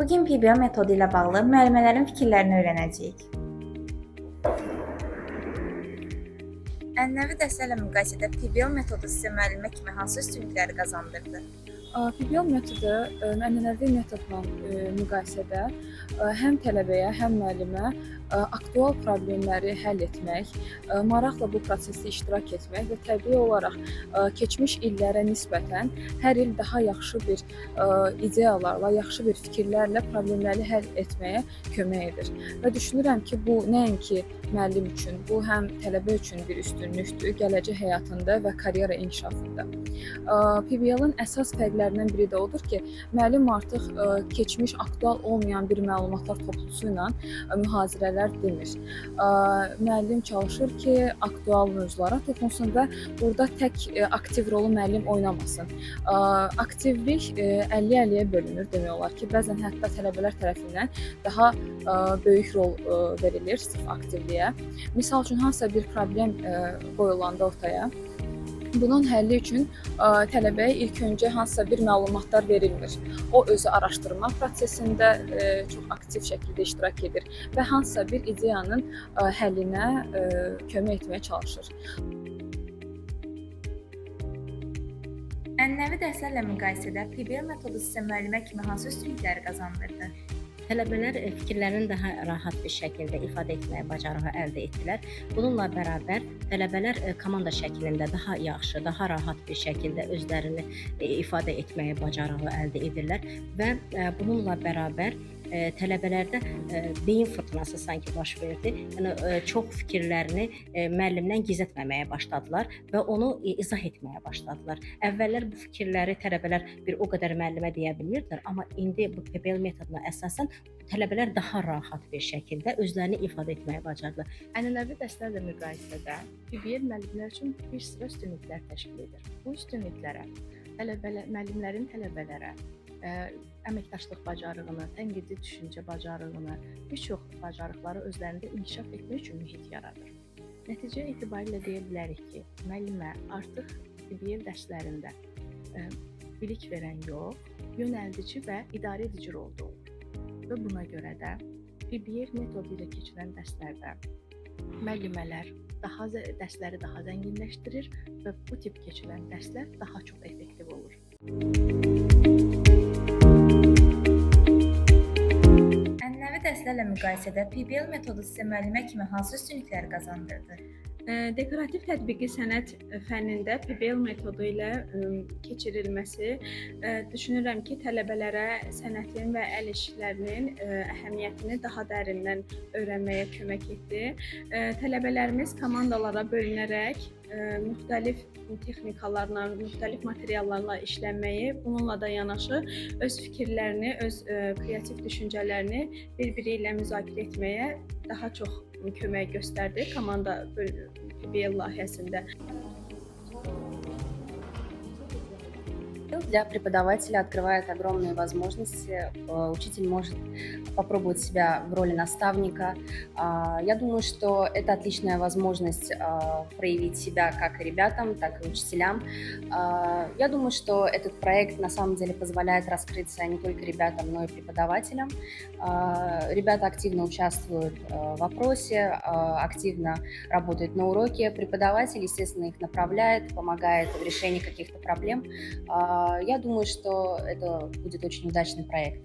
Bugün PBL metodu ilə bağlı müəllimələrin fikirlərini öyrənəcəyik. Ənənəvi dərslərlə müqayisədə PBL metodu sizə müəllimə kimi hansı üstünlükləri qazandırdı? PBL metodu ənənəvi metodla müqayisədə həm tələbəyə, həm müəllimə aktual problemləri həll etmək, maraqla bu prosesdə iştirak etmək və təbii olaraq keçmiş illərə nisbətən hər il daha yaxşı bir ideyalarla, yaxşı bir fikirlərlə problemləri həll etməyə kömək edir. Və düşünürəm ki, bu nəinki müəllim üçün, bu həm tələbə üçün bir üstünlükdür gələcək həyatında və karyera inkişafında. PBL-in əsas fərqlərindən biri də odur ki, müəllim artıq keçmiş aktual olmayan bir məlumatlar toplusu ilə mühazirələr demir. Müəllim çalışır ki, aktual mövzulara toxunsun və burada tək aktiv rolu müəllim oynamasın. Aktivlik 50-50-yə bölünür demək olar ki, bəzən hətta tələbələr tərəfindən daha böyük rol verilir sırf aktivliyə. Misal üçün, hansısa bir problem qoyulanda ortaya, bunun həlli üçün tələbəyə ilk öncə hansısa bir məlumatlar verilmir. O özü araşdırma prosesində çox aktiv şəkildə iştirak edir və hansısa bir ideyanın həllinə kömək etməyə çalışır. Ənənəvi dərslərlə müqayisədə PBL metodu sizə müəllimə kimi hansı üstünlükləri qazandırdı? Tələbələr fikirlərini daha rahat bir şəkildə ifadə etməyə bacarığı əldə etdilər. Bununla bərabər tələbələr komanda şəklində daha yaxşı, daha rahat bir şəkildə özlərini ifadə etməyə bacarığı əldə edirlər və bununla bərabər tələbələrdə beyin fırtınası sanki baş verdi. Yəni çox fikirlərini müəllimdən gizlətməməyə başladılar və onu izah etməyə başladılar. Əvvəllər bu fikirləri tələbələr bir o qədər müəllimə deyə bilmirdilər, amma indi bu PBL metoduna əsasən tələbələr daha rahat bir şəkildə özlərini ifadə etməyə bacardılar. Ənənəvi dərslərlə müqayisədə PBL müəllimlər üçün bir sıra üstünlüklər təşkil edir. Bu üstünlüklərə müəllimlərin tələbələrə əməkdaşlıq bacarığını, tənqidi düşüncə bacarığını, bir çox bacarıqları özlərində inkişaf etmək üçün mühit yaradır. Nəticə etibarilə deyə bilərik ki, müəllimə artıq PBL dərslərində bilik verən yox, yönəldici və idarə edici rolda olur. Və buna görə də PBL metodu ilə keçirilən dərslərdə müəllimələr dərsləri daha zənginləşdirir və bu tip keçirilən dərslər daha çox effektiv olur. Ənənəvi dərslərlə müqayisədə PBL metodu sizə müəllimə kimi hansı üstünlükləri qazandırdı? Dekorativ tətbiqi sənət fənnində PBL metodu ilə keçirilməsi düşünürəm ki, tələbələrə sənətin və əl işlərinin əhəmiyyətini daha dərindən öyrənməyə kömək etdi. Tələbələrimiz komandalara bölünərək müxtəlif texnikalarla, müxtəlif materiallarla işlənməyi, bununla da yanaşı öz fikirlərini, öz kreativ düşüncələrini bir-biri ilə müzakirə etməyə daha çox kömək göstərdi komanda PBL layihəsində. Для преподавателя открывает огромные возможности. Учитель может попробовать себя в роли наставника. Я думаю, что это отличная возможность проявить себя как и ребятам, так и учителям. Я думаю, что этот проект на самом деле позволяет раскрыться не только ребятам, но и преподавателям. Ребята активно участвуют в вопросе, активно работают на уроке. Преподаватель, естественно, их направляет, помогает в решении каких-то проблем. Я думаю, что это будет очень удачный проект.